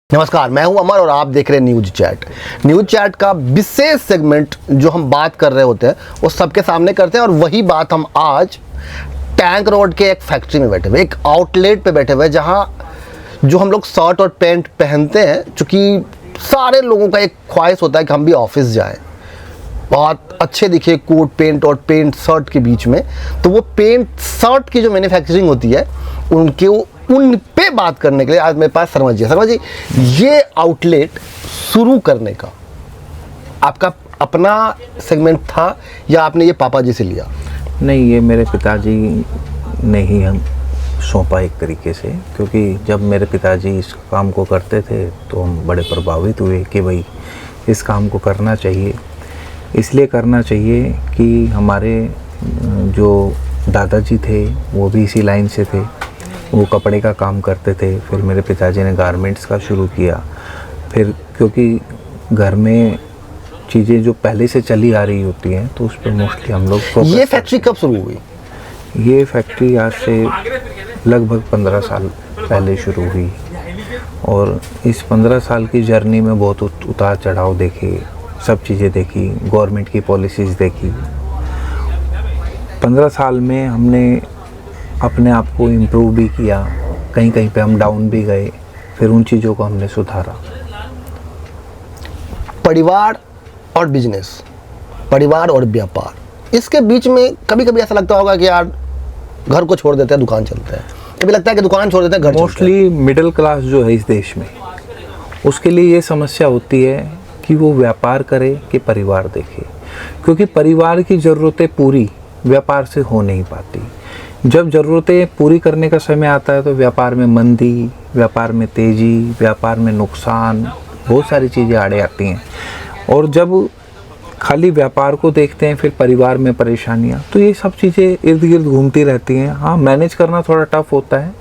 नमस्कार, मैं हूं अमर और आप देख रहे हैं न्यूज चैट। न्यूज चैट का विशेष सेगमेंट जो हम बात कर रहे होते हैं वो सबके सामने करते हैं और वही बात हम आज टैंक रोड के एक फैक्ट्री में बैठे हुए, एक आउटलेट पे बैठे हुए, जहां जो हम लोग शर्ट और पैंट पहनते हैं, चूँकि सारे लोगों का एक ख्वाहिश होता है कि हम भी ऑफिस जाएँ, बहुत अच्छे दिखे कोट पेंट और पेंट शर्ट के बीच में। तो वो पेंट शर्ट की जो मैन्युफैक्चरिंग होती है उन पे बात करने के लिए आज मेरे पास शर्मा जी है। शर्मा जी, ये आउटलेट शुरू करने का आपका अपना सेगमेंट था या आपने ये पापा जी से लिया? नहीं, ये मेरे पिताजी ने ही हम सौंपा एक तरीके से, क्योंकि जब मेरे पिताजी इस काम को करते थे तो हम बड़े प्रभावित हुए कि भाई इस काम को करना चाहिए। इसलिए करना चाहिए कि हमारे जो दादाजी थे वो भी इसी लाइन से थे, वो कपड़े का काम करते थे। फिर मेरे पिताजी ने गारमेंट्स का शुरू किया। फिर क्योंकि घर में चीज़ें जो पहले से चली आ रही होती हैं तो उस पर मोस्टली हम लोग। ये फैक्ट्री कब शुरू हुई? ये फैक्ट्री आज से लगभग 15 साल पहले शुरू हुई और इस 15 साल की जर्नी में बहुत उतार चढ़ाव देखे, सब चीज़ें देखी, गवर्नमेंट की पॉलिसीज़ देखी। 15 साल में हमने अपने आप को इम्प्रूव भी किया, कहीं कहीं पे हम डाउन भी गए, फिर उन चीज़ों को हमने सुधारा। परिवार और बिजनेस, परिवार और व्यापार, इसके बीच में कभी कभी ऐसा लगता होगा कि यार घर को छोड़ देते हैं, दुकान चलते हैं। कभी लगता है कि दुकान छोड़ देते हैं, घर चलते हैं। मोस्टली मिडिल क्लास जो है इस देश में, उसके लिए ये समस्या होती है कि वो व्यापार करे कि परिवार देखे, क्योंकि परिवार की ज़रूरतें पूरी व्यापार से हो नहीं पाती। जब ज़रूरतें पूरी करने का समय आता है तो व्यापार में मंदी, व्यापार में तेज़ी, व्यापार में नुकसान, बहुत सारी चीज़ें आड़े आती हैं। और जब खाली व्यापार को देखते हैं फिर परिवार में परेशानियाँ, तो ये सब चीज़ें इर्द गिर्द घूमती रहती हैं। हाँ, मैनेज करना थोड़ा टफ होता है,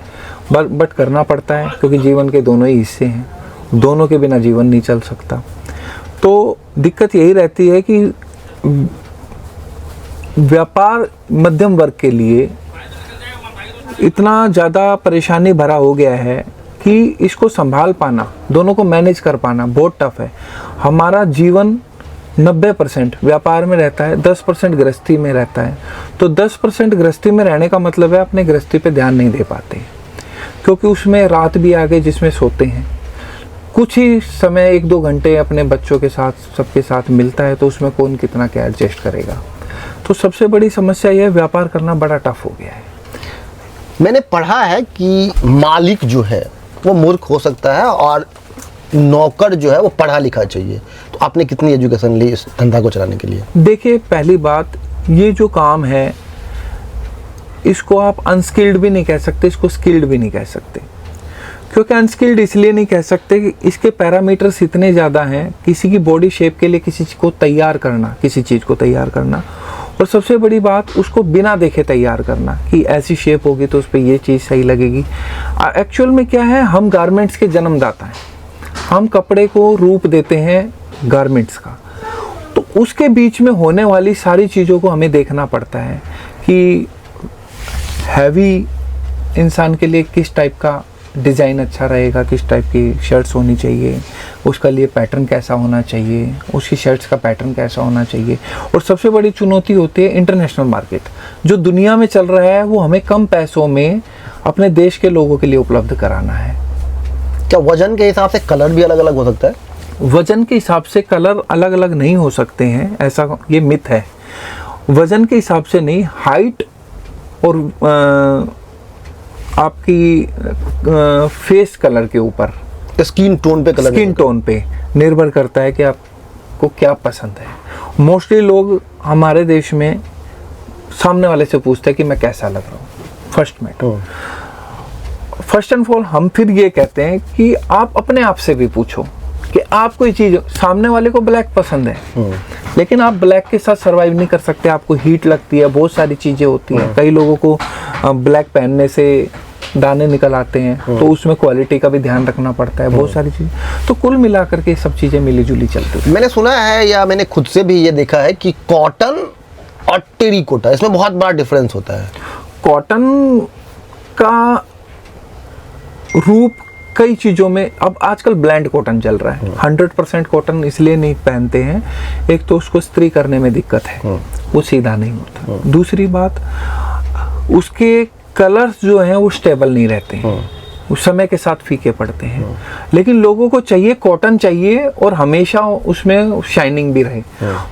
बट करना पड़ता है, क्योंकि जीवन के दोनों ही हिस्से हैं, दोनों के बिना जीवन नहीं चल सकता। तो दिक्कत यही रहती है कि व्यापार मध्यम वर्ग के लिए इतना ज़्यादा परेशानी भरा हो गया है कि इसको संभाल पाना, दोनों को मैनेज कर पाना बहुत टफ है। हमारा जीवन 90% व्यापार में रहता है, 10% गृहस्थी में रहता है। तो 10% गृहस्थी में रहने का मतलब है अपने गृहस्थी पे ध्यान नहीं दे पाते, क्योंकि उसमें रात भी आ गई जिसमें सोते हैं। कुछ ही समय 1-2 घंटे अपने बच्चों के साथ, सबके साथ मिलता है, तो उसमें कौन कितना क्या एडजस्ट करेगा। तो सबसे बड़ी समस्या यह है, व्यापार करना बड़ा टफ हो गया है। मैंने पढ़ा है कि मालिक जो है वो मूर्ख हो सकता है और नौकर जो है वो पढ़ा लिखा चाहिए। तो आपने कितनी एजुकेशन ली इस धंधा को चलाने के लिए? देखिए, पहली बात, ये जो काम है इसको आप अनस्किल्ड भी नहीं कह सकते, इसको स्किल्ड भी नहीं कह सकते। क्योंकि अनस्किल्ड इसलिए नहीं कह सकते कि इसके पैरामीटर्स इतने ज़्यादा हैं। किसी की बॉडी शेप के लिए किसी को तैयार करना, किसी चीज़ को तैयार करना, और सबसे बड़ी बात उसको बिना देखे तैयार करना कि ऐसी शेप होगी तो उस पर ये चीज़ सही लगेगी। एक्चुअल में क्या है, हम गारमेंट्स के जन्मदाता हैं, हम कपड़े को रूप देते हैं गारमेंट्स का। तो उसके बीच में होने वाली सारी चीज़ों को हमें देखना पड़ता है कि हैवी इंसान के लिए किस टाइप का डिज़ाइन अच्छा रहेगा, किस टाइप की शर्ट्स होनी चाहिए, उसका लिए पैटर्न कैसा होना चाहिए, उसकी शर्ट्स का पैटर्न कैसा होना चाहिए। और सबसे बड़ी चुनौती होती है इंटरनेशनल मार्केट, जो दुनिया में चल रहा है, वो हमें कम पैसों में अपने देश के लोगों के लिए उपलब्ध कराना है। क्या वजन के हिसाब से कलर भी अलग अलग हो सकता है? वजन के हिसाब से कलर अलग अलग नहीं हो सकते हैं, ऐसा ये मिथ है। वजन के हिसाब से नहीं, हाइट और आपकी फेस कलर के ऊपर, स्किन टोन पे, कलर स्किन टोन पे निर्भर करता है कि आपको क्या पसंद है। मोस्टली लोग हमारे देश में सामने वाले से पूछते हैं कि मैं कैसा लग रहा हूँ फर्स्ट में। फर्स्ट एंड फॉल हम फिर ये कहते हैं कि आप अपने आप से भी पूछो कि आपको ये चीज़, सामने वाले को ब्लैक पसंद है लेकिन आप ब्लैक के साथ सर्वाइव नहीं कर सकते, आपको हीट लगती है, बहुत सारी चीज़ें होती हैं। कई लोगों को ब्लैक पहनने से दाने निकल आते हैं, तो उसमें क्वालिटी का भी ध्यान रखना पड़ता है, बहुत सारी चीज़ें। तो कुल मिलाकर के सब चीज़ें मिली जुली चलती हैं। मैंने सुना है या मैंने खुद से भी ये देखा है कि कॉटन और टेरिकोटा, इसमें बहुत बड़ा डिफरेंस होता है। कॉटन का रूप कई चीज़ों में अब आजकल ब्लेंड कॉटन चल रहा है। 100% कॉटन इसलिए नहीं पहनते हैं, एक तो उसको इस्त्री करने में दिक्कत है, वो सीधा नहीं होता। दूसरी बात, उसके कलर्स जो हैं वो स्टेबल नहीं रहते हैं, उस समय के साथ फीके पड़ते हैं। लेकिन लोगों को चाहिए कॉटन चाहिए और हमेशा उसमें शाइनिंग भी रहे,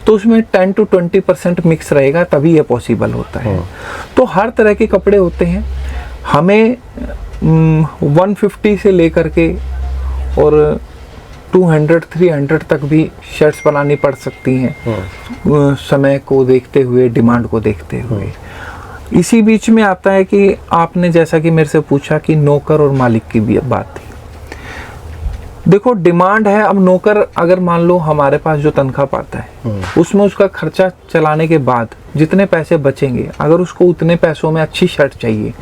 तो उसमें 10 to 20% मिक्स रहेगा, तभी ये पॉसिबल होता है। तो हर तरह के कपड़े होते हैं, हमें 150 से लेकर के और 200-300 तक भी शर्ट्स बनानी पड़ सकती हैं, समय को देखते हुए, डिमांड को देखते हुए। इसी बीच में आता है कि आपने जैसा कि मेरे से पूछा कि नौकर और मालिक की भी बात थी। देखो डिमांड है, अब नौकर अगर मान लो हमारे पास जो तनख्वाह पाता है उसमें उसका खर्चा चलाने के बाद जितने पैसे बचेंगे, अगर उसको उतने पैसों में अच्छी शर्ट चाहिए,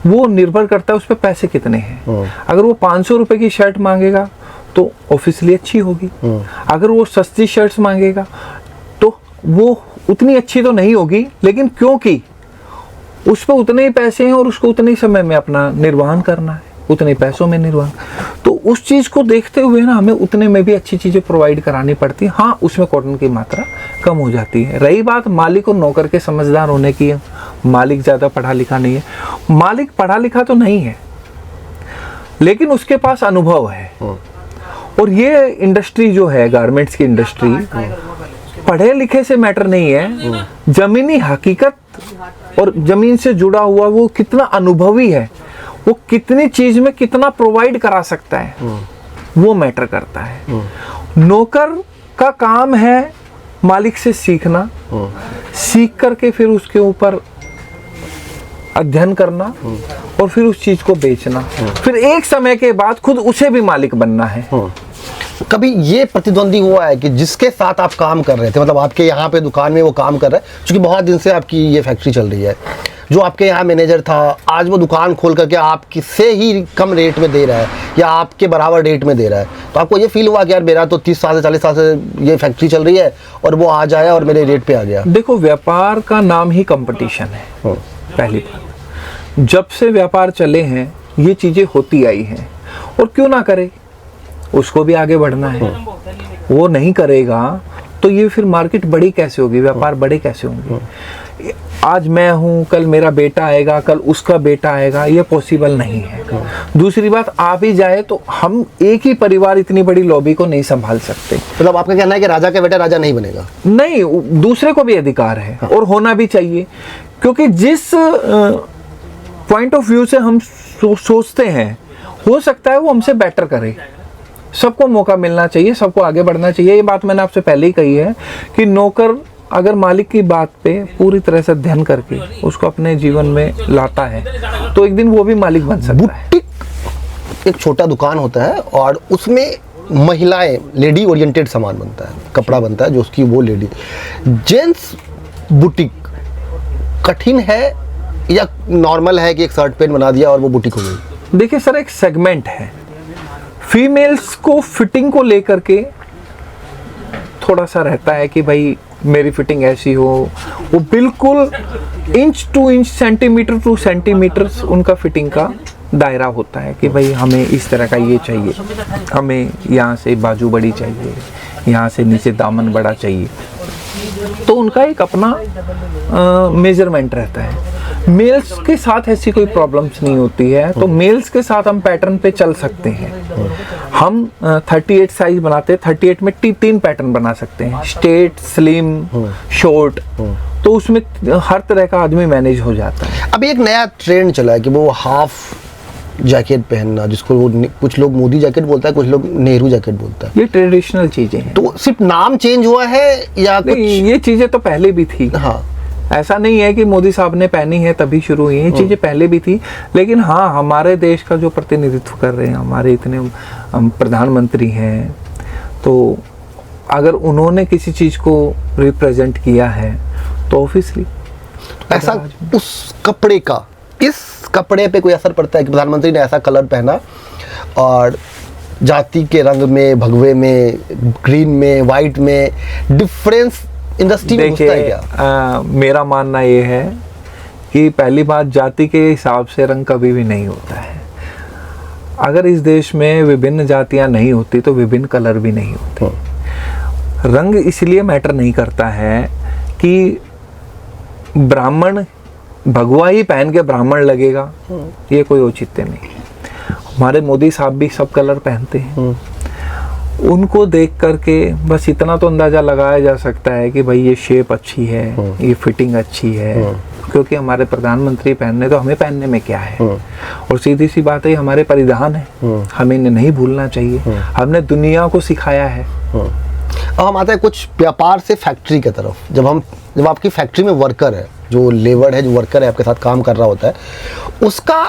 वो निर्भर करता है उस पर पैसे कितने हैं। अगर वो 500 रुपए की शर्ट मांगेगा तो ऑब्वियसली अच्छी होगी, अगर वो सस्ती शर्ट्स मांगेगा तो वो उतनी अच्छी तो नहीं होगी, लेकिन क्योंकि उस पर उतने ही पैसे हैं और उसको उतने ही समय में अपना निर्वहन करना है, उतने पैसों में निर्वहन, तो उस चीज़ को देखते हुए ना हमें उतने में भी अच्छी चीज़ें प्रोवाइड करानी पड़ती है। हाँ, उसमें कॉटन की मात्रा कम हो जाती है। रही बात मालिक और नौकर के समझदार होने की, मालिक ज़्यादा पढ़ा लिखा नहीं है, मालिक पढ़ा लिखा तो नहीं है लेकिन उसके पास अनुभव है। और ये इंडस्ट्री जो है, गारमेंट्स की इंडस्ट्री, पढ़े लिखे से मैटर नहीं है, जमीनी हकीकत और जमीन से जुड़ा हुआ वो कितना अनुभवी है, वो कितनी चीज में कितना प्रोवाइड करा सकता है, वो मैटर करता है। नौकर का काम है मालिक से सीखना, सीख करके फिर उसके ऊपर अध्ययन करना और फिर उस चीज को बेचना, फिर एक समय के बाद खुद उसे भी मालिक बनना है। कभी ये प्रतिद्वंदी हुआ है कि जिसके साथ आप काम कर रहे थे, मतलब आपके यहाँ पे दुकान में वो काम कर रहा है, क्योंकि बहुत दिन से आपकी ये फैक्ट्री चल रही है, जो आपके यहाँ मैनेजर था आज वो दुकान खोल करके आपकी से ही कम रेट में दे रहा है या आपके बराबर रेट में दे रहा है, तो आपको ये फील हुआ कि यार मेरा तो 30 साल से 40 साल से ये फैक्ट्री चल रही है और वो आज आया और मेरे रेट पे आ गया? देखो, व्यापार का नाम ही कंपटीशन है। पहली बात, जब से व्यापार चले हैं ये चीजें होती आई हैं, और क्यों ना करे, उसको भी आगे बढ़ना है। वो नहीं करेगा तो ये फिर मार्केट बड़ी कैसे होगी, व्यापार बड़े कैसे होंगे। आज मैं हूँ, कल मेरा बेटा आएगा, कल उसका बेटा आएगा, ये पॉसिबल नहीं है। दूसरी बात, आप ही जाए तो हम एक ही परिवार इतनी बड़ी लॉबी को नहीं संभाल सकते। मतलब आपका कहना है कि राजा का बेटा राजा नहीं बनेगा? नहीं, दूसरे को भी अधिकार है और होना भी चाहिए, क्योंकि जिस पॉइंट ऑफ व्यू से हम सोचते हैं, हो सकता है वो हमसे बेटर करे। सबको मौका मिलना चाहिए, सबको आगे बढ़ना चाहिए। ये बात मैंने आपसे पहले ही कही है कि नौकर अगर मालिक की बात पे पूरी तरह से ध्यान करके उसको अपने जीवन में लाता है तो एक दिन वो भी मालिक बन सकता है। बुटीक एक छोटा दुकान होता है और उसमें महिलाएं, लेडी ओरिएंटेड सामान बनता है, कपड़ा बनता है जो उसकी वो लेडी। जेंट्स बुटीक कठिन है या नॉर्मल है कि एक शर्ट पैंट बना दिया और वो बुटीक हो गई? देखिए सर, एक सेगमेंट है, फीमेल्स को फिटिंग को लेकर के थोड़ा सा रहता है कि भाई मेरी फिटिंग ऐसी हो, वो बिल्कुल inch to inch, centimetre two centimetre उनका फिटिंग का दायरा होता है कि भाई हमें इस तरह का ये चाहिए, हमें यहाँ से बाजू बड़ी चाहिए, यहाँ से नीचे दामन बड़ा चाहिए, तो उनका एक अपना मेजरमेंट रहता है। मेल्स के साथ ऐसी कोई प्रॉब्लम्स नहीं होती है, तो मेल्स के साथ हम पैटर्न पे चल सकते हैं। हम 38 साइज बनाते हैं, 38 में 3 पैटर्न बना सकते हैं, स्ट्रेट, स्लिम, शॉर्ट, तो उसमें हर तरह का आदमी मैनेज हो जाता है। अभी एक नया ट्रेंड चला है कि वो हाफ जैकेट पहनना, जिसको वो कुछ लोग मोदी जैकेट बोलता है, कुछ लोग नेहरू जैकेट बोलता है। ये ट्रेडिशनल चीजें हैं। तो सिर्फ नाम चेंज हुआ है या कुछ? ये चीजें तो पहले भी थी। हाँ, ऐसा नहीं है कि मोदी साहब ने पहनी है तभी शुरू हुई, ये चीजें पहले भी थी। लेकिन हाँ, हमारे देश का जो प्रतिनिधित्व कर रहे हैं, हमारे इतने प्रधानमंत्री हैं, तो अगर उन्होंने किसी चीज को रिप्रेजेंट किया है तो ऑब्वियसली ऐसा उस कपड़े का इस कपड़े पे कोई असर पड़ता है कि प्रधानमंत्री ने ऐसा कलर पहना और जाति के रंग में, भगवे में, ग्रीन में, वाइट में डिफरेंस इंडस्ट्री में घुसता है क्या? मेरा मानना ये है कि पहली बात, जाति के हिसाब से रंग कभी भी नहीं होता है। अगर इस देश में विभिन्न जातियां नहीं होती तो विभिन्न कलर भी नहीं होते। रंग इसलिए मैटर नहीं करता है कि ब्राह्मण भगवा ही पहन के ब्राह्मण लगेगा, ये कोई औचित्य नहीं। हमारे मोदी साहब भी सब कलर पहनते हैं, उनको देख करके बस इतना तो अंदाजा लगाया जा सकता है कि भाई ये शेप अच्छी है, ये फिटिंग अच्छी है, क्योंकि हमारे प्रधानमंत्री पहनने, तो हमें पहनने में क्या है। और सीधी सी बात है, हमारे परिधान है, हमें इन्हें नहीं भूलना चाहिए। हमने दुनिया को सिखाया है। अब हम आते हैं कुछ व्यापार से फैक्ट्री की तरफ। जब आपकी फैक्ट्री में वर्कर है, जो लेबर है, जो वर्कर है आपके साथ काम कर रहा होता है, उसका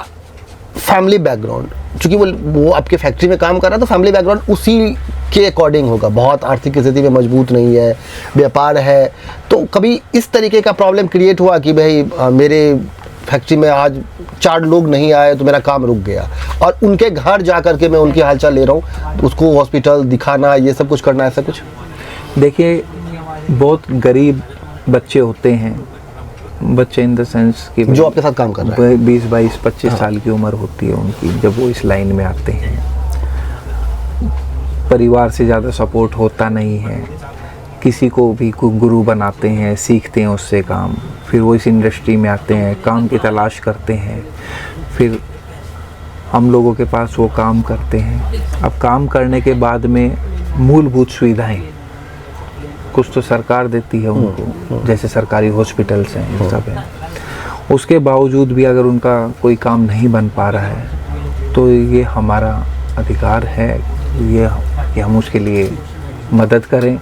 फैमिली बैकग्राउंड, चूंकि वो आपके फैक्ट्री में काम कर रहा है तो फैमिली बैकग्राउंड उसी के अकॉर्डिंग होगा। बहुत आर्थिक स्थिति में मजबूत नहीं है, व्यापार है, तो कभी इस तरीके का प्रॉब्लम क्रिएट हुआ कि भाई मेरे फैक्ट्री में आज 4 लोग नहीं आए तो मेरा काम रुक गया, और उनके घर जा करके मैं उनकी हालचाल ले रहा हूँ, तो उसको हॉस्पिटल दिखाना, ये सब कुछ करना, ऐसा कुछ? देखिए, बहुत गरीब बच्चे होते हैं, बच्चे इन द सेंस कि जो आपके साथ काम कर रहे हैं, 20, 22, 25 साल की उम्र होती है उनकी, जब वो इस लाइन में आते हैं। परिवार से ज़्यादा सपोर्ट होता नहीं है, किसी को भी गुरु बनाते हैं, सीखते हैं उससे काम, फिर वो इस इंडस्ट्री में आते हैं, काम की तलाश करते हैं, फिर हम लोगों के पास वो काम करते हैं। अब काम करने के बाद में मूलभूत सुविधाएं कुछ तो सरकार देती है उनको, जैसे सरकारी हॉस्पिटल्स हैं, ये सब है। उसके बावजूद भी अगर उनका कोई काम नहीं बन पा रहा है तो ये हमारा अधिकार है ये कि हम उसके लिए मदद करें।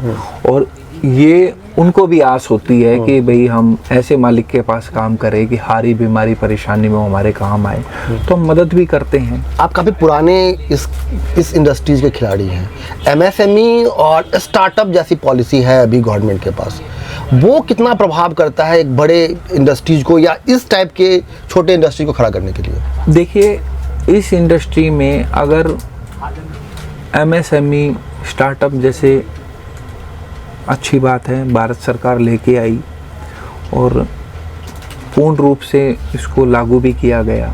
और ये उनको भी आस होती है कि भाई हम ऐसे मालिक के पास काम करें कि हारी बीमारी परेशानी में वो हमारे काम आए, तो हम मदद भी करते हैं। आप काफ़ी पुराने इस इंडस्ट्रीज़ के खिलाड़ी हैं। एमएसएमई और स्टार्टअप जैसी पॉलिसी है अभी गवर्नमेंट के पास, वो कितना प्रभाव करता है एक बड़े इंडस्ट्रीज को या इस टाइप के छोटे इंडस्ट्री को खड़ा करने के लिए? देखिए, इस इंडस्ट्री में अगर एमएसएमई स्टार्टअप जैसे अच्छी बात है, भारत सरकार लेके आई और पूर्ण रूप से इसको लागू भी किया गया,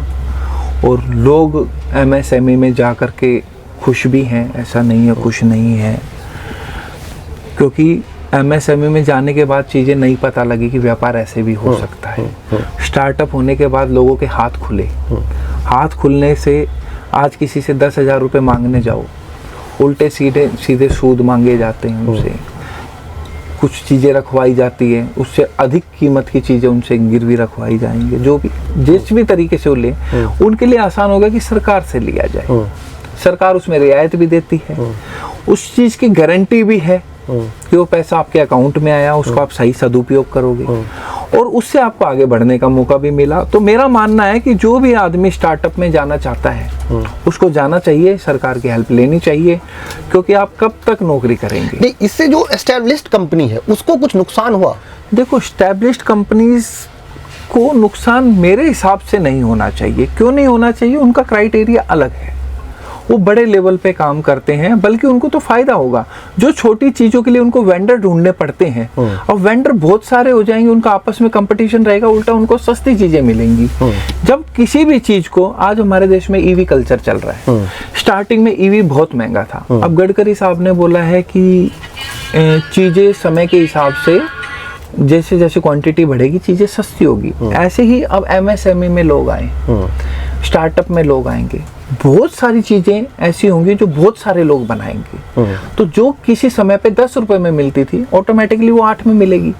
और लोग एमएसएमई में जा कर के खुश भी हैं, ऐसा नहीं है खुश नहीं है। क्योंकि एमएसएमई में जाने के बाद चीज़ें नहीं पता लगी कि व्यापार ऐसे भी हो सकता है। स्टार्टअप होने के बाद लोगों के हाथ खुले, हाथ खुलने से आज किसी से 10,000 रुपये मांगने जाओ, उल्टे सीधे सूद मांगे जाते हैं उनसे, कुछ चीज़ें रखवाई जाती है, उससे अधिक कीमत की चीज़ें उनसे गिरवी रखवाई जाएंगे। जो भी जिस भी तरीके से वो ले, उनके लिए आसान होगा कि सरकार से लिया जाए, सरकार उसमें रियायत भी देती है, उस चीज़ की गारंटी भी है कि वो पैसा आपके अकाउंट में आया, उसको आप सही सदुपयोग करोगे, और उससे आपको आगे बढ़ने का मौका भी मिला। तो मेरा मानना है कि जो भी आदमी स्टार्टअप में जाना चाहता है उसको जाना चाहिए, सरकार की हेल्प लेनी चाहिए, क्योंकि आप कब तक नौकरी करेंगे। नहीं, इससे जो एस्टैब्लिश्ड कंपनी है उसको कुछ नुकसान हुआ? देखो, एस्टैब्लिश्ड कंपनीज को नुकसान मेरे हिसाब से नहीं होना चाहिए। क्यों नहीं होना चाहिए? उनका क्राइटेरिया अलग है, वो बड़े लेवल पे काम करते हैं, बल्कि उनको तो फायदा होगा। जो छोटी चीज़ों के लिए उनको वेंडर ढूंढने पड़ते हैं, और वेंडर बहुत सारे हो जाएंगे, उनका आपस में कंपटीशन रहेगा, उल्टा उनको सस्ती चीज़ें मिलेंगी। जब किसी भी चीज़ को, आज हमारे देश में ईवी कल्चर चल रहा है, स्टार्टिंग में ईवी बहुत महंगा था, अब गडकरी साहब ने बोला है कि चीज़ें समय के हिसाब से जैसे जैसे क्वांटिटी बढ़ेगी चीज़ें सस्ती होगी। ऐसे ही अब एमएसएमई में लोग आए, स्टार्टअप में लोग आएंगे, बहुत सारी चीज़ें ऐसी होंगी जो बहुत सारे लोग बनाएंगे, तो जो किसी समय पे 10 रुपए में मिलती थी ऑटोमेटिकली वो 8 में मिलेगी।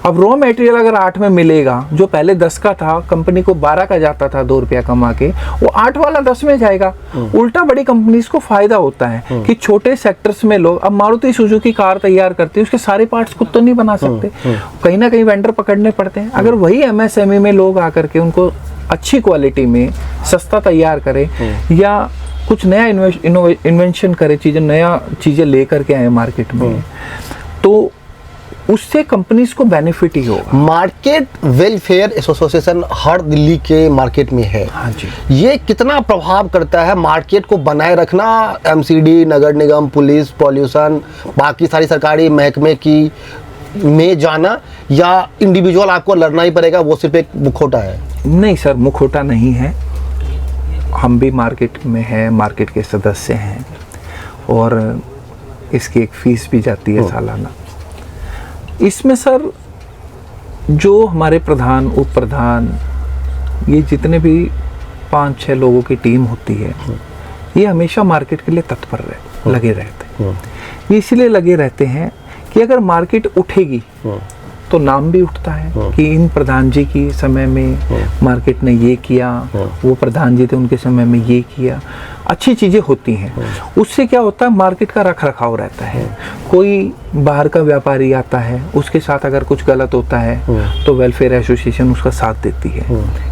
अब रॉ मटेरियल अगर 8 में मिलेगा, जो पहले 10 का था, कंपनी को 12 का जाता था 2 रुपया कमा के, वो 8 वाला 10 में जाएगा। उल्टा बड़ी कंपनीज को फायदा होता है कि छोटे सेक्टर्स में लोग, अब मारुति सुजुकी कार तैयार करती है, उसके सारे पार्ट्स खुद तो नहीं बना सकते, कहीं ना कहीं वेंडर पकड़ने पड़ते हैं। अगर वही एमएसएमई में लोग आकर के उनको अच्छी क्वालिटी में सस्ता तैयार करे, या कुछ नया इन्वेंशन करे, नया चीज़ें लेकर के आए मार्केट में, तो उससे कंपनीज को बेनिफिट ही होगा। मार्केट वेलफेयर एसोसिएशन हर दिल्ली के मार्केट में है। हाँ जी। ये कितना प्रभाव करता है मार्केट को बनाए रखना? एमसीडी, नगर निगम, पुलिस, पॉल्यूशन, बाकी सारी सरकारी महकमे की में जाना, या इंडिविजुअल आपको लड़ना ही पड़ेगा, वो सिर्फ एक मुखौटा है? नहीं सर, मुखौटा नहीं है। हम भी मार्केट में हैं, मार्केट के सदस्य हैं, और इसकी एक फ़ीस भी जाती है सालाना। इसमें सर जो हमारे प्रधान, उप प्रधान, ये जितने भी 5-6 लोगों की टीम होती है, ये हमेशा मार्केट के लिए तत्पर लगे रहते हैं। ये इसलिए लगे रहते हैं कि अगर मार्केट उठेगी तो नाम भी उठता है कि इन प्रधान जी की समय में मार्केट ने ये किया, वो प्रधान जी थे उनके समय में ये किया, अच्छी चीज़ें होती हैं। उससे क्या होता है, मार्केट का रख रखाव रहता है। कोई बाहर का व्यापारी आता है, उसके साथ अगर कुछ गलत होता है तो वेलफेयर एसोसिएशन उसका साथ देती है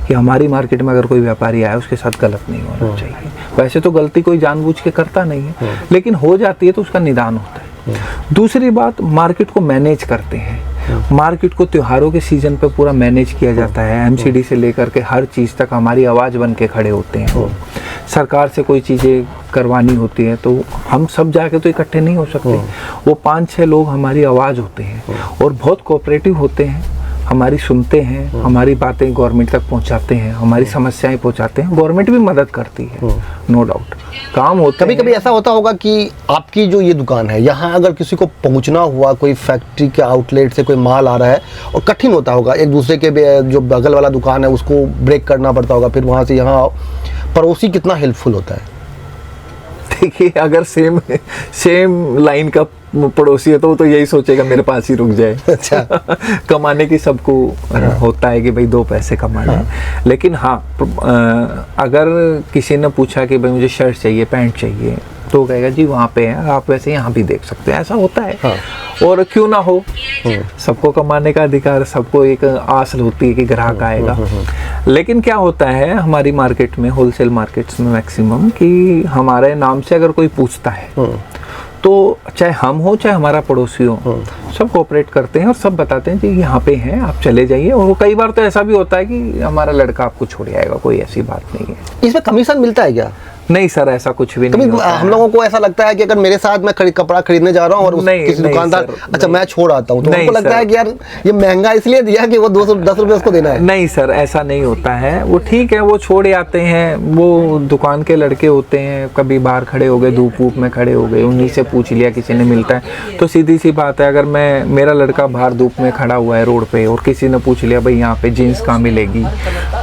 कि हमारी मार्केट में अगर कोई व्यापारी आया उसके साथ गलत नहीं होना चाहिए। वैसे तो गलती कोई जानबूझ के करता नहीं है, लेकिन हो जाती है तो उसका निदान होता है। दूसरी बात, मार्केट को मैनेज करते हैं। मार्केट को त्योहारों के सीजन पे पूरा मैनेज किया जाता है। एमसीडी से लेकर के हर चीज़ तक हमारी आवाज़ बन के खड़े होते हैं। सरकार से कोई चीज़ें करवानी होती है तो हम सब जाके तो इकट्ठे नहीं हो सकते। वो 5-6 लोग हमारी आवाज़ होते हैं और बहुत कोऑपरेटिव होते हैं, हमारी सुनते हैं, हमारी बातें गवर्नमेंट तक पहुंचाते हैं, हमारी समस्याएं पहुंचाते हैं। गवर्नमेंट भी मदद करती है, नो डाउट। काम होता है। कभी कभी ऐसा होता होगा कि आपकी जो ये दुकान है, यहाँ अगर किसी को पहुंचना हुआ, कोई फैक्ट्री के आउटलेट से कोई माल आ रहा है और कठिन होता होगा, एक दूसरे के जो बगल वाला दुकान है उसको ब्रेक करना पड़ता होगा, फिर वहाँ से यहाँ आओ, पड़ोसी कितना हेल्पफुल होता है? देखिए, अगर सेम लाइन का पड़ोसी है तो वो तो यही सोचेगा मेरे पास ही रुक जाए। अच्छा। कमाने की सबको होता है कि भाई 2 पैसे कमाने हैं। लेकिन हाँ, अगर किसी ने पूछा कि भाई मुझे शर्ट चाहिए, पैंट चाहिए, तो कहेगा जी वहाँ पे है, आप वैसे यहाँ भी देख सकते हैं। ऐसा होता है। हाँ। और क्यों ना हो, सबको कमाने का अधिकार, सबको एक आस होती है कि ग्राहक आएगा। लेकिन क्या होता है हमारी मार्केट में, होलसेल मार्केट्स में मैक्सिमम, कि हमारे नाम से अगर कोई पूछता है तो चाहे हम हो चाहे हमारा पड़ोसी हो, सब कोऑपरेट करते हैं और सब बताते हैं जी यहाँ पे हैं, आप चले जाइए। और कई बार तो ऐसा भी होता है कि हमारा लड़का आपको छोड़ आएगा, कोई ऐसी बात नहीं है। इसमें कमीशन मिलता है क्या? नहीं सर, ऐसा कुछ भी नहीं होता है। हम लोगों को ऐसा लगता है कि अगर मेरे साथ मैं कपड़ा खरीदने जा रहा हूँ और किसी दुकानदार, अच्छा मैं छोड़ आता हूँ, तो हमको लगता है कि यार ये महंगा इसलिए दिया कि वो 210 रुपये उसको देना है। नहीं सर, ऐसा नहीं होता है। वो ठीक है, वो छोड़ आते हैं, वो दुकान के लड़के होते हैं, कभी बाहर खड़े हो गए, धूप वूप में खड़े हो गए, उन्हीं से पूछ लिया किसी ने मिलता है तो सीधी सी बात है। अगर मेरा लड़का बाहर धूप में खड़ा हुआ है रोड पे और किसी ने पूछ लिया भाई यहाँ पे जीन्स कहाँ मिलेगी,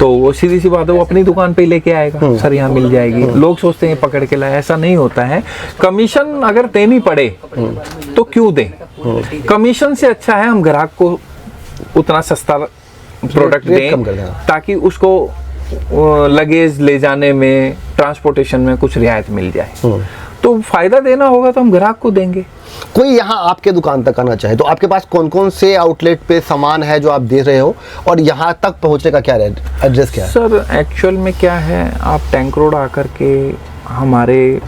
तो वो सीधी सी बात है वो अपनी दुकान पे लेके आएगा, सर यहाँ मिल जाएगी। लोग सोचते हैं पकड़ के लाए, ऐसा नहीं होता है। कमीशन अगर देनी पड़े तो क्यों दें? कमीशन से अच्छा है हम ग्राहक को उतना सस्ता प्रोडक्ट दें ताकि उसको लगेज ले जाने में, ट्रांसपोर्टेशन में कुछ रियायत मिल जाए। तो फायदा देना होगा तो हम ग्राहक को देंगे। कोई यहाँ आपके दुकान तक आना चाहे तो आपके पास कौन कौन से आउटलेट पे सामान है जो आप दे रहे हो, और यहाँ तक पहुँचने का क्या एड्रेस क्या है? सर एक्चुअल में क्या है, आप टैंक रोड आकर के हमारे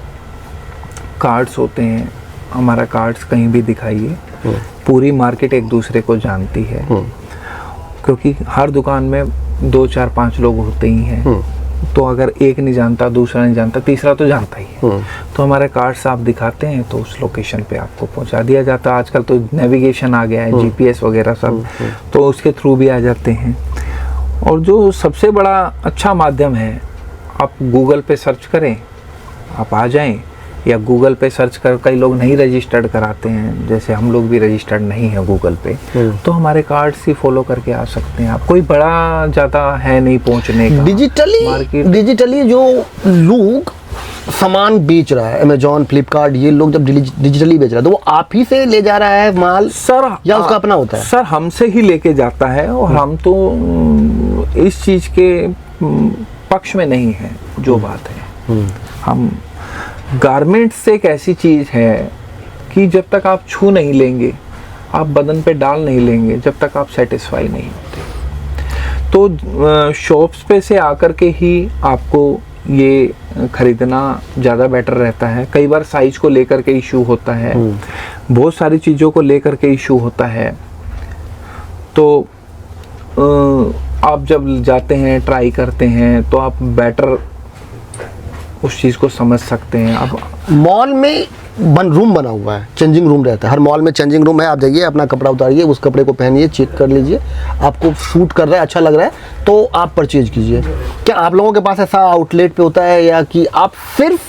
कार्ड्स होते हैं, हमारा कार्ड्स कहीं भी दिखाइए। पूरी मार्केट एक दूसरे को जानती है, क्योंकि हर दुकान में 2, 4, 5 लोग होते ही हैं। तो अगर एक नहीं जानता, दूसरा नहीं जानता, तीसरा तो जानता ही है। तो हमारे कार्ड्स आप दिखाते हैं तो उस लोकेशन पे आपको पहुंचा दिया जाता है। आजकल तो नेविगेशन आ गया है, जीपीएस वगैरह सब, तो उसके थ्रू भी आ जाते हैं। और जो सबसे बड़ा अच्छा माध्यम है, आप गूगल पे सर्च करें, आप आ जाएं, या गूगल पे सर्च कर, कई लोग नहीं रजिस्टर्ड कराते हैं, जैसे हम लोग भी रजिस्टर्ड नहीं है गूगल पे, तो हमारे कार्ड्स ही फॉलो करके आ सकते हैं आप। कोई बड़ा ज़्यादा है नहीं पहुंचने का। डिजिटली जो लोग सामान बेच रहा है, अमेजॉन, फ्लिपकार्ट, ये लोग जब डिजिटली बेच रहा है तो वो आप ही से ले जा रहा है माल सर, या उसका अपना होता है? सर हमसे ही लेके जाता है, और हम तो इस चीज़ के पक्ष में नहीं है। जो बात है, हम गारमेंट्स एक ऐसी चीज़ है कि जब तक आप छू नहीं लेंगे, आप बदन पे डाल नहीं लेंगे, जब तक आप सेटिस्फाई नहीं होते। तो शॉप्स पे से आकर के ही आपको ये खरीदना ज़्यादा बेटर रहता है। कई बार साइज को लेकर के इशू होता है, बहुत सारी चीज़ों को लेकर के इशू होता है। तो आप जब जाते हैं, ट्राई करते हैं, तो आप बेटर उस चीज़ को समझ सकते हैं। अब मॉल में रूम बना हुआ है, चेंजिंग रूम रहता है, हर मॉल में चेंजिंग रूम है। आप जाइए, अपना कपड़ा उतारिए, उस कपड़े को पहनिए, चेक कर लीजिए, आपको सूट कर रहा है, अच्छा लग रहा है तो आप परचेज कीजिए। क्या आप लोगों के पास ऐसा आउटलेट पे होता है, या कि आप सिर्फ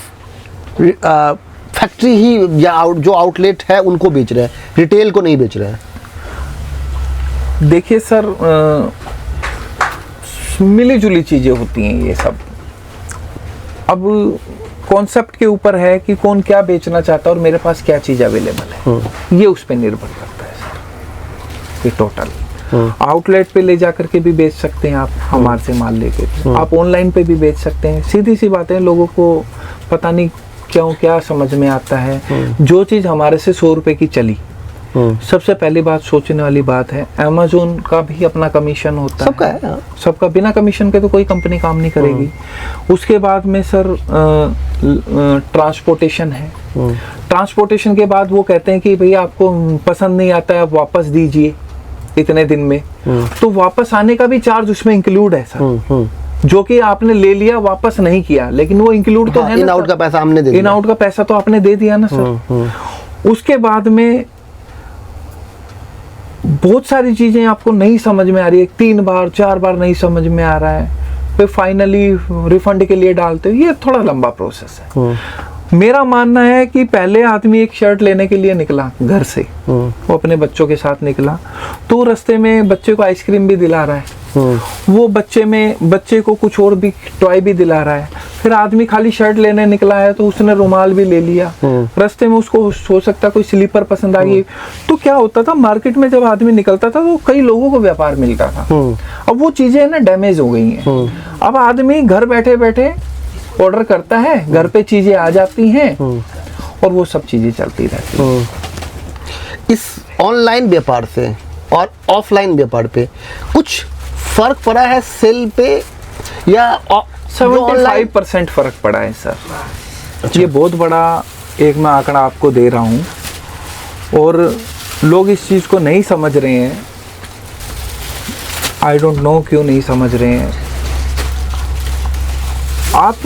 फैक्ट्री ही या जो आउटलेट है उनको बेच रहे हैं, रिटेल को नहीं बेच रहे हैं? देखिए सर, मिली जुली चीज़ें होती हैं ये सब। अब कॉन्सेप्ट के ऊपर है कि कौन क्या बेचना चाहता है और मेरे पास क्या चीज़ अवेलेबल है, ये उस पर निर्भर करता है सर। ये टोटल आउटलेट पे ले जा करके भी बेच सकते हैं आप, हमारे से माल लेके आप ऑनलाइन पे भी बेच सकते हैं। सीधी सी बात है, लोगों को पता नहीं क्यों क्या समझ में आता है, जो चीज़ हमारे से 100 रुपए की चली, सबसे पहली बात सोचने वाली बात है, अमेज़न का भी अपना कमीशन होता सबका है, सबका। बिना कमीशन के तो कोई कंपनी काम नहीं करेगी। उसके बाद में सर ट्रांसपोर्टेशन है। ट्रांसपोर्टेशन के बाद वो कहते हैं कि भैया आपको पसंद नहीं आता है, आप वापस दीजिए इतने दिन में, तो वापस आने का भी चार्ज उसमें इंक्लूड है सर, जो कि आपने ले लिया, वापस नहीं किया, लेकिन वो इंक्लूड तो है ना। इन आउट का पैसा हमने दे दिया, इन आउट का पैसा तो आपने दे दिया ना सर। उसके बाद में बहुत सारी चीजें आपको नहीं समझ में आ रही है, 3 बार 4 बार नहीं समझ में आ रहा है, फिर फाइनली रिफंड के लिए डालते हो, ये थोड़ा लंबा प्रोसेस है। मेरा मानना है कि पहले आदमी एक शर्ट लेने के लिए निकला घर से, वो अपने बच्चों के साथ निकला, तो रास्ते में बच्चे को आइसक्रीम भी दिला रहा है, वो बच्चे को कुछ और भी टॉय भी दिला रहा है, फिर आदमी खाली शर्ट लेने निकला है तो उसने रुमाल भी ले लिया, रास्ते में उसको हो सकता कोई स्लीपर पसंद आ गई। तो क्या होता था, मार्केट में जब आदमी निकलता था तो कई लोगों को व्यापार मिलता था। अब वो चीजें ना डैमेज हो गई हैं। अब आदमी घर बैठे बैठे ऑर्डर करता है, घर पे चीजें आ जाती हैं और वो सब चीजें चलती रहती हैं। इस ऑनलाइन व्यापार से और ऑफलाइन व्यापार पे कुछ फर्क पड़ा है सेल पे, या 75% फर्क पड़ा है सर। अच्छा। ये बहुत बड़ा एक मैं आंकड़ा आपको दे रहा हूँ, और लोग इस चीज को नहीं समझ रहे हैं। आई डोंट नो क्यों नहीं समझ रहे हैं। आप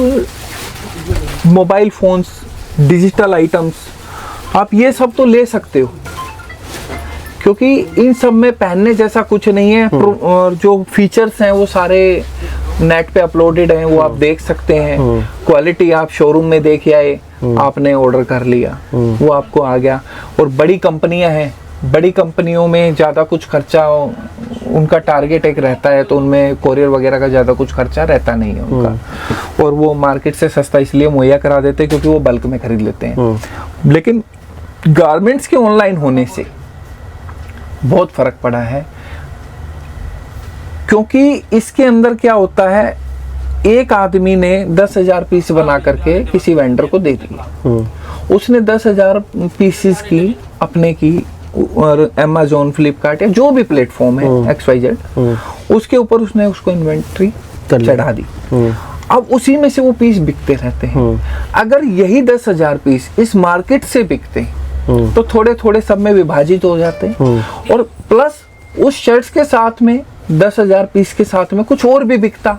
मोबाइल फोन्स, डिजिटल आइटम्स, आप ये सब तो ले सकते हो, क्योंकि इन सब में पहनने जैसा कुछ नहीं है, और जो फीचर्स हैं वो सारे नेट पे अपलोडेड हैं, वो आप देख सकते हैं। क्वालिटी आप शोरूम में देख आए, आपने ऑर्डर कर लिया, वो आपको आ गया। और बड़ी कंपनियां हैं, बड़ी कंपनियों में ज़्यादा कुछ खर्चा, उनका टारगेट एक रहता है, तो उनमें कोरियर वगैरह का ज़्यादा कुछ खर्चा रहता नहीं है उनका, और वो मार्केट से सस्ता इसलिए मुहैया करा देते हैं क्योंकि वो बल्क में खरीद लेते हैं। लेकिन गारमेंट्स के ऑनलाइन होने से बहुत फर्क पड़ा है, क्योंकि इसके अंदर क्या होता है, एक आदमी ने 10,000 पीस बना करके किसी वेंडर को दे दिया, उसने 10,000 पीसेस की अपने की, और अमेज़न, फ्लिपकार्ट या जो भी प्लेटफॉर्म है XYZ, उसके ऊपर उसने उसको इन्वेंट्री चढ़ा दी। अब उसी में से वो पीस बिकते रहते हैं। अगर यही 10,000 पीस इस मार्केट से बिकते तो थोड़े थोड़े सब में विभाजित हो जाते हैं, और प्लस उस शर्ट्स के साथ में 10,000 पीस के साथ में कुछ और भी बिकता,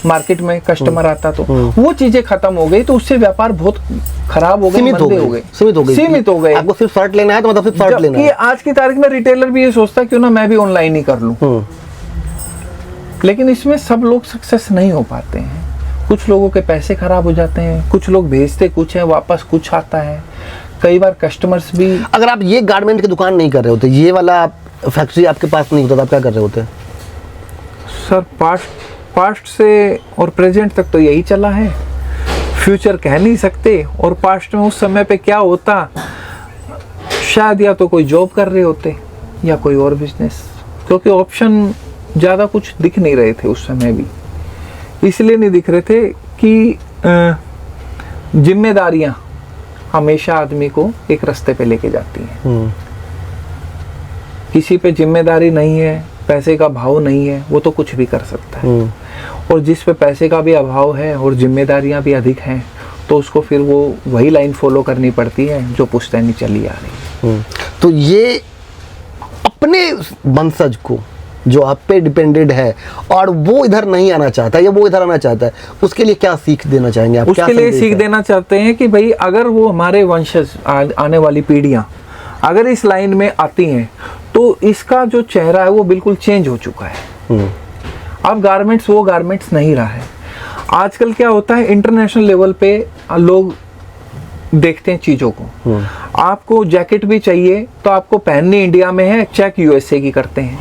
मार्केट में कस्टमर आता, तो वो चीजें खत्म हो गई, तो उससे व्यापार बहुत खराब हो गए, सीमित हो गए। आपको सिर्फ शर्ट लेना है तो मतलब सिर्फ शर्ट लेना है। आज की तारीख में रिटेलर भी ये सोचता क्यों ना मैं भी ऑनलाइन ही कर लूं, लेकिन इसमें सब लोग सक्सेस नहीं हो पाते हैं। कुछ लोगों के पैसे खराब हो जाते हैं, कुछ लोग भेजते कुछ है, वापस कुछ आता है। कई बार कस्टमर्स भी, अगर आप ये गारमेंट की दुकान नहीं कर रहे होते, ये वाला फैक्ट्री आपके पास नहीं होता, तो आप क्या कर रहे होते? सर पास्ट से और प्रेजेंट तक तो यही चला है, फ्यूचर कह नहीं सकते। और पास्ट में उस समय पे क्या होता, शायद या तो कोई जॉब कर रहे होते या कोई और बिजनेस, क्योंकि ऑप्शन ज़्यादा कुछ दिख नहीं रहे थे उस समय भी। इसलिए नहीं दिख रहे थे कि जिम्मेदारियां हमेशा आदमी को एक रास्ते पे लेके जाती हैं। किसी पे जिम्मेदारी नहीं है, पैसे का भाव नहीं है, वो तो कुछ भी कर सकता है। और जिस पे पैसे का भी अभाव है और जिम्मेदारियां भी अधिक हैं, तो उसको फिर वो वही लाइन फॉलो करनी पड़ती है जो पुश्तैनी चली आ रही है। तो ये अपने वंशज को जो आप पे डिपेंडेड है और वो इधर नहीं आना चाहता या वो इधर आना चाहता है, उसके लिए क्या सीख देना चाहेंगे आप? क्या उसके लिए संदेश सीख है? देना चाहते हैं कि भाई अगर वो हमारे वंशज आने वाली पीढ़ियां अगर इस लाइन में आती हैं तो इसका जो चेहरा है वो बिल्कुल चेंज हो चुका है। अब गारमेंट्स वो गारमेंट्स नहीं रहा है। आजकल क्या होता है, इंटरनेशनल लेवल पे लोग देखते हैं चीज़ों को। आपको जैकेट भी चाहिए तो आपको पहननी इंडिया में है, चेक यूएसए की करते हैं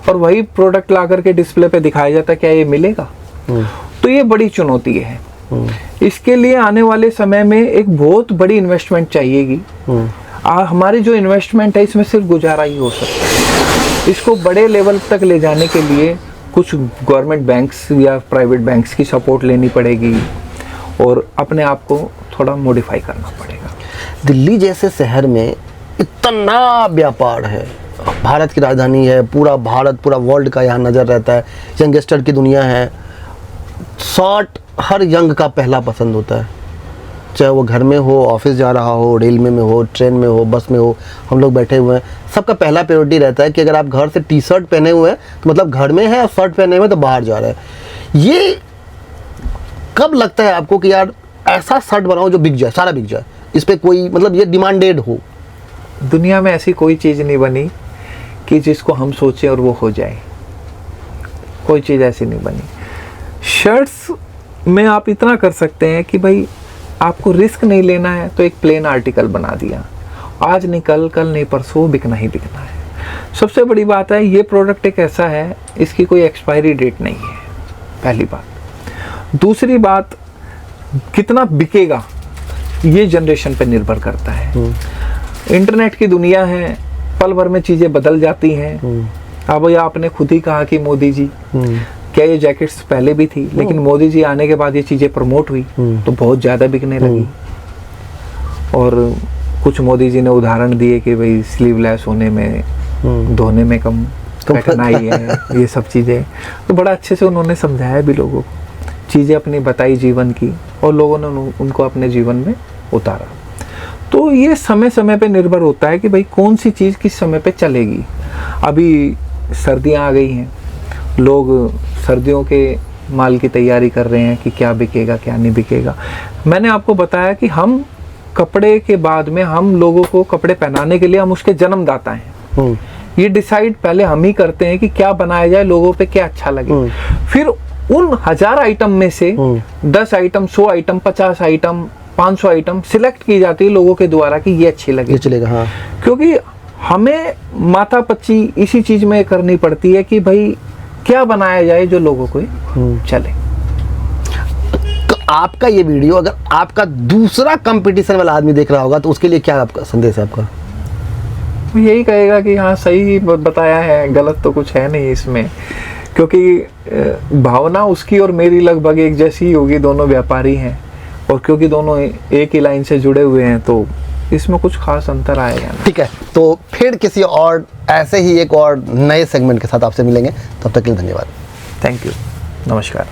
और वही प्रोडक्ट ला करके डिस्प्ले पे दिखाया जाता है, क्या ये मिलेगा? तो ये बड़ी चुनौती है। इसके लिए आने वाले समय में एक बहुत बड़ी इन्वेस्टमेंट चाहिएगी। हमारी जो इन्वेस्टमेंट है इसमें सिर्फ गुजारा ही हो सकता है। इसको बड़े लेवल तक ले जाने के लिए कुछ गवर्नमेंट बैंक्स या प्राइवेट बैंक्स की सपोर्ट लेनी पड़ेगी और अपने आप को थोड़ा मॉडिफाई करना पड़ेगा। दिल्ली जैसे शहर में इतना व्यापार है, भारत की राजधानी है, पूरा भारत पूरा वर्ल्ड का यहाँ नज़र रहता है, यंगस्टर की दुनिया है। शॉर्ट हर यंग का पहला पसंद होता है, चाहे वो घर में हो, ऑफिस जा रहा हो, रेलवे में हो, ट्रेन में हो, बस में हो, हम लोग बैठे हुए हैं, सबका पहला प्रायोरिटी रहता है कि अगर आप घर से टी शर्ट पहने हुए हैं तो मतलब घर में है, और शर्ट पहने हुए हैं तो बाहर जा रहे हैं। ये कब लगता है आपको कि यार ऐसा शर्ट बनाओ जो बिक जाए, सारा बिक जाए, इस पर कोई मतलब ये डिमांडेड हो? दुनिया में ऐसी कोई चीज़ नहीं बनी कि जिसको हम सोचें और वो हो जाए। कोई चीज़ ऐसी नहीं बनी। शर्ट्स में आप इतना कर सकते हैं कि भाई आपको रिस्क नहीं लेना है तो एक प्लेन आर्टिकल बना दिया, आज नहीं कल, कल नहीं परसों बिकना ही बिकना है। सबसे बड़ी बात है ये प्रोडक्ट एक ऐसा है, इसकी कोई एक्सपायरी डेट नहीं है, पहली बात। दूसरी बात, कितना बिकेगा ये जनरेशन पे निर्भर करता है। इंटरनेट की दुनिया है, पल भर में चीज़ें बदल जाती हैं। अब ये आपने खुद ही कहा कि मोदी जी, क्या ये जैकेट्स पहले भी थी, लेकिन मोदी जी आने के बाद ये चीज़ें प्रमोट हुई तो बहुत ज़्यादा बिकने लगी। और कुछ मोदी जी ने उदाहरण दिए कि भाई स्लीवलेस होने में, धोने में कम कठिनाई है, ये सब चीज़ें तो बड़ा अच्छे से उन्होंने समझाया भी लोगों को, चीज़ें अपनी बताई जीवन की, और लोगों ने उनको अपने जीवन में उतारा। तो ये समय समय पे निर्भर होता है कि भाई कौन सी चीज़ किस समय पे चलेगी। अभी सर्दियाँ आ गई हैं, लोग सर्दियों के माल की तैयारी कर रहे हैं कि क्या बिकेगा क्या नहीं बिकेगा। मैंने आपको बताया कि हम कपड़े के बाद में हम लोगों को कपड़े पहनाने के लिए हम उसके जन्मदाता हैं। ये डिसाइड पहले हम ही करते हैं कि क्या बनाया जाए, लोगों पे क्या अच्छा लगे। फिर उन 1000 आइटम में से 10 item, 100 item, 50 item, 500 item select की जाती है लोगों के द्वारा कि ये अच्छी लगे, ये चलेगा। हाँ, क्योंकि हमें माथा पच्ची इसी चीज में करनी पड़ती है कि भाई क्या बनाया जाए जो लोगों को चले। तो आपका ये वीडियो अगर आपका दूसरा कंपटीशन वाला आदमी देख रहा होगा तो उसके लिए क्या आपका संदेश है आपका? यही कहेगा कि हाँ सही बताया है, गलत तो कुछ है नहीं इसमें, क्योंकि भावना उसकी और मेरी लगभग एक जैसी ही होगी, दोनों व्यापारी हैं और क्योंकि दोनों एक ही लाइन से जुड़े हुए हैं तो इसमें कुछ खास अंतर आएगा। ठीक है, तो फिर किसी और ऐसे ही एक और नए सेगमेंट के साथ आपसे मिलेंगे, तब तक के लिए धन्यवाद। थैंक यू, नमस्कार।